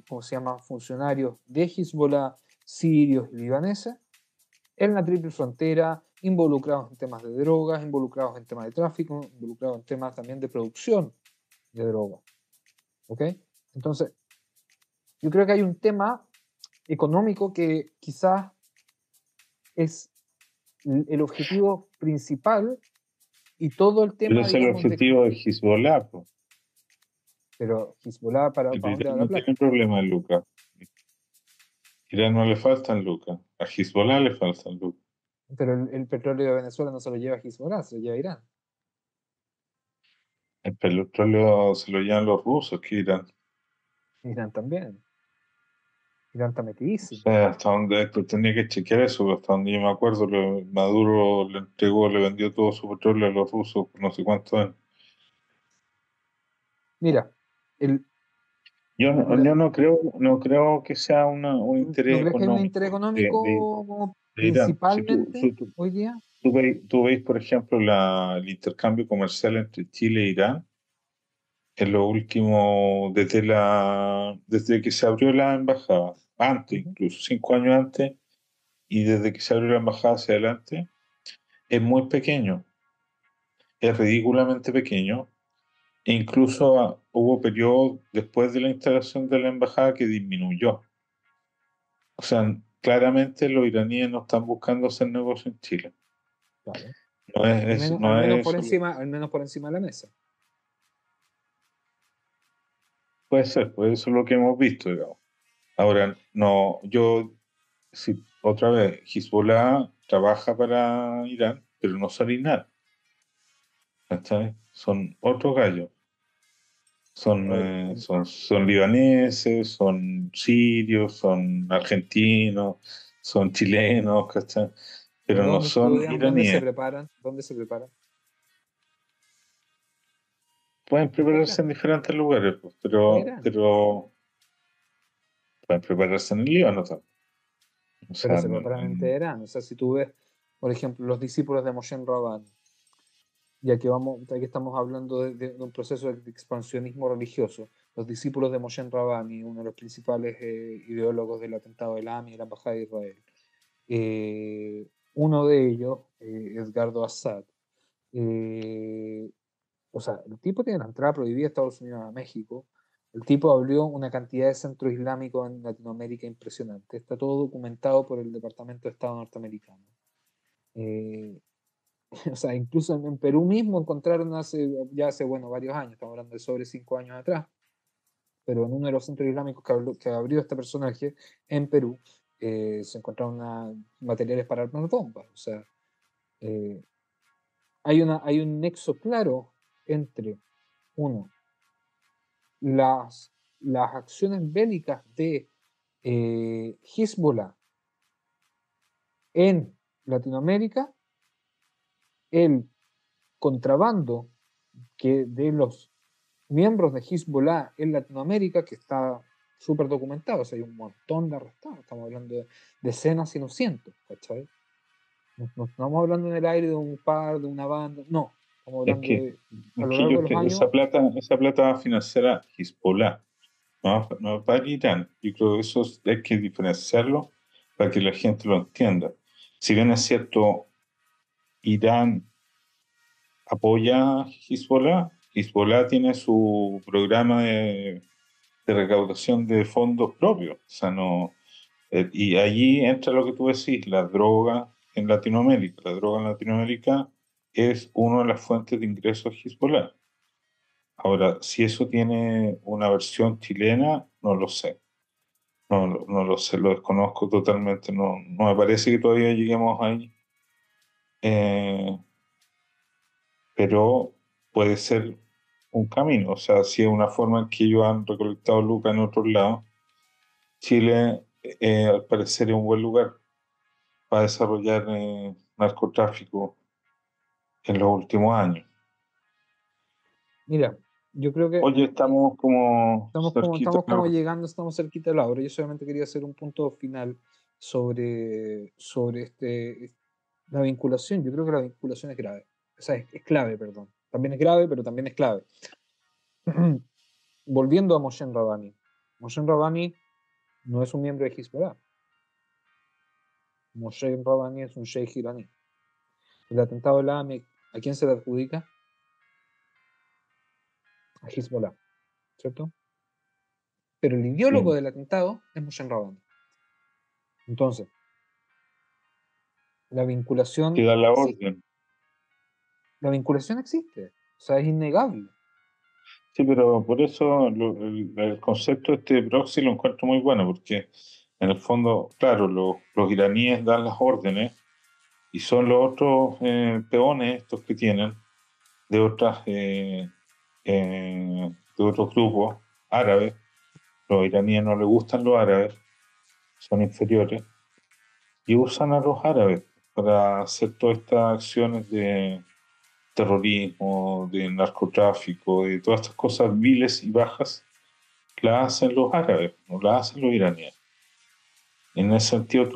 ¿cómo se llama? Funcionarios de Hezbollah, sirios y libaneses? En la triple frontera, involucrados en temas de drogas, involucrados en temas de tráfico, involucrados en temas también de producción de drogas. ¿Ok? Entonces, yo creo que hay un tema económico que quizás es el objetivo principal, y todo el Pero tema, es el digamos, objetivo de Hezbollah, po. pero Hezbollah, ¿para El dónde va Irán la no plata? tiene problema en lucas. A Irán no le faltan lucas. A Hezbollah le faltan lucas. Pero el petróleo de Venezuela no se lo lleva Hezbollah, se lo lleva Irán. El petróleo se lo llevan los rusos, que Irán. Irán también. Irán está O metidísimo. sea, hasta donde esto tenía que chequear eso, hasta donde yo me acuerdo, Maduro le entregó, le vendió todo su petróleo a los rusos por no sé cuántos años. Mira, el, Yo no creo que sea un ¿no interés crees que hay un interés económico económico como de Irán. Si principalmente hoy día? tú veis, por ejemplo, el intercambio comercial entre Chile e Irán, en lo último, desde que se abrió la embajada, antes Ujú. incluso, 5 años antes, y desde que se abrió la embajada hacia adelante, es muy pequeño, es ridículamente pequeño, e incluso hubo periodos después de la instalación de la embajada que disminuyó. O sea, claramente los iraníes no están buscando hacer negocio en Chile. Claro. No es, Al no menos es por solo- encima, al menos por encima de la mesa. puede ser, pues eso es lo que hemos visto, digamos. Ahora, no, si otra vez, Hezbollah trabaja para Irán, pero no son Irán, ¿cachai? Son otros gallos. Son, A ver, eh, son, son libaneses, son sirios, son argentinos, son chilenos, ¿cachai? Pero no ¿dónde son estudian? ¿Dónde se iraníes. preparan? ¿Dónde se preparan? Pueden En prepararse Teherán. en diferentes lugares, pues, pero, Teherán. pero pueden prepararse en el Líbano también. O Pero sea, se preparan en Teherán. O sea, si tú ves, por ejemplo, los discípulos de Moshe Rabán, ya que estamos hablando de un proceso de expansionismo religioso, los discípulos de Moshe Rabani, uno de los principales ideólogos del atentado del AMI y la Embajada de Israel, uno de ellos, Edgardo Assad, eh, o sea, el tipo tiene la entrada prohibida a Estados Unidos a México, el tipo abrió una cantidad de centros islámicos en Latinoamérica impresionante, está todo documentado por el Departamento de Estado norteamericano. Eh, O sea, incluso en Perú mismo encontraron hace, bueno, varios años, estamos hablando de sobre 5 años atrás, pero en uno de los centros islámicos que abrió este personaje en Perú, se encontraron materiales para armar bombas. O sea, eh, hay un nexo claro entre, uno, las, las acciones bélicas de Hezbollah en Latinoamérica, el contrabando que de los miembros de Hezbollah en Latinoamérica, que está súper documentado, o sea, hay un montón de arrestados, estamos hablando de decenas y no cientos, ¿cachai? No estamos hablando en el aire de un par, de una banda, no, estamos es hablando que, de, a es lo que largo yo de los que años, esa plata va a financiar a Hezbollah, no va para Irán. Yo creo que eso hay que diferenciarlo para que la gente lo entienda. Si bien es cierto, Irán apoya a Hezbollah, Hezbollah tiene su programa de recaudación de fondos propios. O sea, no, y allí entra lo que tú decís, la droga en Latinoamérica. La droga en Latinoamérica es una de las fuentes de ingresos de Hezbollah. Ahora, si eso tiene una versión chilena, no lo sé. No lo sé, lo desconozco totalmente. No me parece que todavía lleguemos ahí. Eh, pero puede ser un camino. O sea, si es una forma en que ellos han recolectado lucas en otros lados, Chile, al parecer, es un buen lugar para desarrollar narcotráfico en los últimos años. mira, yo creo que Oye, estamos como cerquita estamos de la como hora. llegando, estamos cerquita de la hora. Yo solamente quería hacer un punto final sobre la vinculación. Yo creo que la vinculación es grave. O sea, es clave, perdón. También es grave, pero también es clave. Volviendo a Moshe Rabani. Moshe Rabani no es un miembro de Hezbollah. Moshe Rabani es un sheikh iraní. El atentado de la AME, ¿a quién se le adjudica? A Hezbollah, ¿cierto? Pero el ideólogo Sí, del atentado es Moshe Rabani. Entonces, la que vinculación da la existe. orden. La vinculación existe. O sea, es innegable. Sí, pero por eso el concepto este de proxy lo encuentro muy bueno, porque en el fondo, claro, los iraníes dan las órdenes, Y son los otros peones estos que tienen de de otros grupos árabes. Los iraníes no les gustan los árabes, son inferiores, y usan a los árabes para hacer todas estas acciones de terrorismo, de narcotráfico, de todas estas cosas viles y bajas, las hacen los árabes, no las hacen los iraníes. En ese sentido,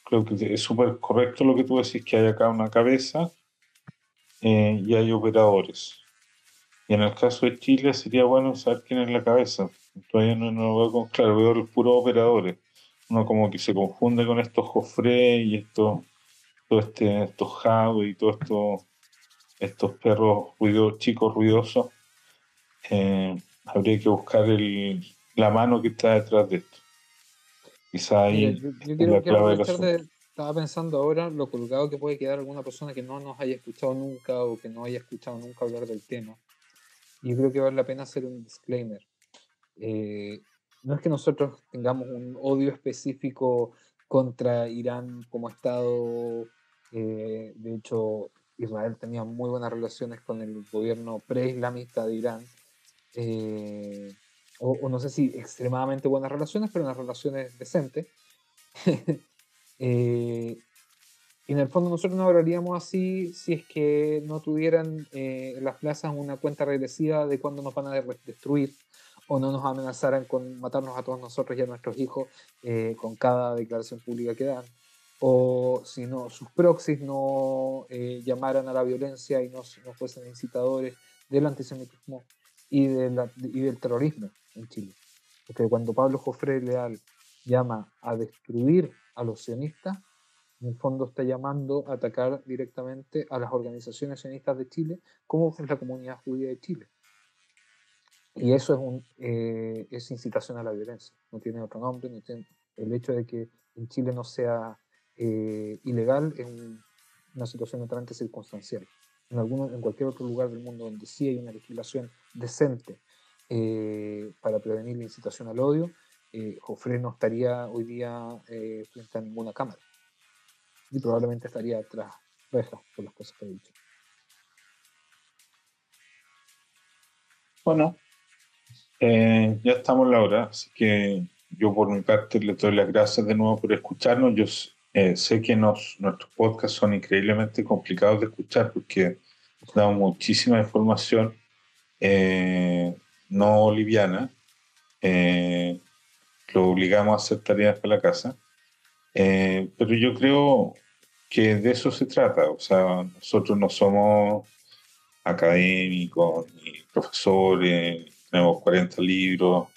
creo que es súper correcto lo que tú decís, que hay acá una cabeza y hay operadores. Y en el caso de Chile sería bueno saber quién es la cabeza. Todavía no lo veo con claro, veo los puros operadores. Uno como que se confunde con estos Joffre y estos Jado y todos estos perros chicos ruidosos. Habría que buscar la mano que está detrás de esto. Quizá Mira, ahí yo es la quiero clave del aprovechar asunto. estaba pensando ahora lo colgado que puede quedar alguna persona que no nos haya escuchado nunca o que no haya escuchado nunca hablar del tema. Y yo creo que vale la pena hacer un disclaimer. Eh, no es que nosotros tengamos un odio específico contra Irán como Estado. De hecho, Israel tenía muy buenas relaciones con el gobierno pre-islamista de Irán. eh, o no sé si extremadamente buenas relaciones, pero unas relaciones decentes. Eh, y en el fondo nosotros no hablaríamos así si es que no tuvieran en las plazas una cuenta regresiva de cuándo nos van a destruir o no nos amenazaran con matarnos a todos nosotros y a nuestros hijos con cada declaración pública que dan. O si no, sus proxies no llamaran a la violencia y no fuesen incitadores del antisemitismo y del terrorismo en Chile. Porque cuando Pablo Jofre Leal llama a destruir a los sionistas, en el fondo está llamando a atacar directamente a las organizaciones sionistas de Chile, como es la comunidad judía de Chile. Y eso es incitación a la violencia, no tiene otro nombre. El hecho de que en Chile no sea ilegal es una situación totalmente circunstancial. En cualquier otro lugar del mundo donde sí hay una legislación decente para prevenir la incitación al odio, Jofre no estaría hoy día frente a ninguna cámara y probablemente estaría tras rejas por las cosas que he dicho. Bueno, ya estamos en la hora, así que yo por mi parte le doy las gracias de nuevo por escucharnos. Yo sé que nuestros podcasts son increíblemente complicados de escuchar porque damos muchísima información no liviana. Eh, lo obligamos a hacer tareas para la casa. Pero yo creo que de eso se trata. O sea, nosotros no somos académicos ni profesores, tenemos 40 libros.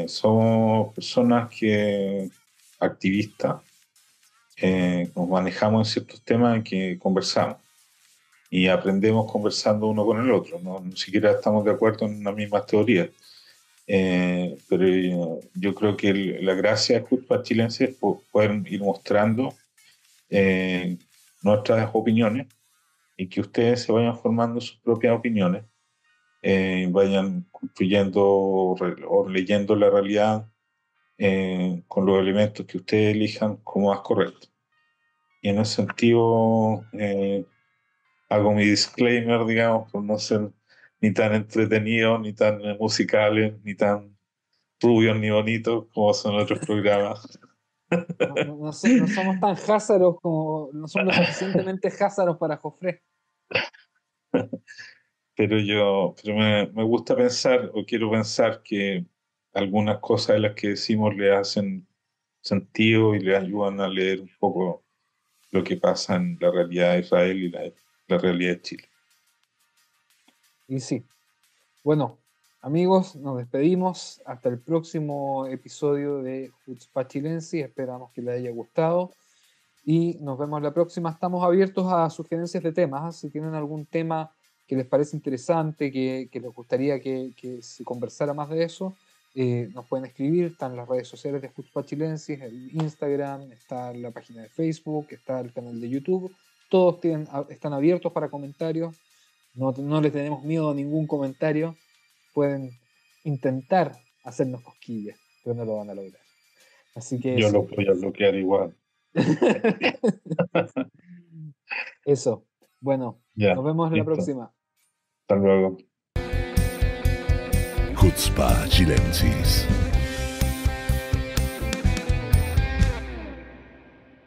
Somos personas activistas, nos manejamos en ciertos temas en que conversamos y aprendemos conversando uno con el otro. No, ni siquiera estamos de acuerdo en las mismas teorías. Pero yo creo que la gracia de Culpa Chilense es poder ir mostrando nuestras opiniones y que ustedes se vayan formando sus propias opiniones, vayan construyendo o leyendo la realidad con los elementos que ustedes elijan como más correcto. Y en ese sentido, hago mi disclaimer, digamos, por no ser ni tan entretenidos, ni tan musicales, ni tan rubios ni bonitos como son otros programas. No somos tan házaros como, no somos lo suficientemente házaros para Jofre. Pero me gusta pensar, o quiero pensar que algunas cosas de las que decimos le hacen sentido y le ayudan a leer un poco lo que pasa en la realidad de Israel y la realidad de Chile. Y sí, bueno, amigos, nos despedimos hasta el próximo episodio de Jutzpah Chilensis. Esperamos que les haya gustado y nos vemos la próxima. Estamos abiertos a sugerencias de temas. Si tienen algún tema que les parece interesante, que les gustaría que se conversara más de eso, nos pueden escribir. Están las redes sociales de Jutzpah Chilensis, el Instagram, está la página de Facebook, está el canal de YouTube. Todos están abiertos para comentarios. No les tenemos miedo a ningún comentario. Pueden intentar hacernos cosquillas, pero no lo van a lograr. Así que Yo lo eso. voy a bloquear igual. Eso. Bueno, Ya, nos vemos en la listo. próxima. Hasta luego. Chutzpah Chilensis.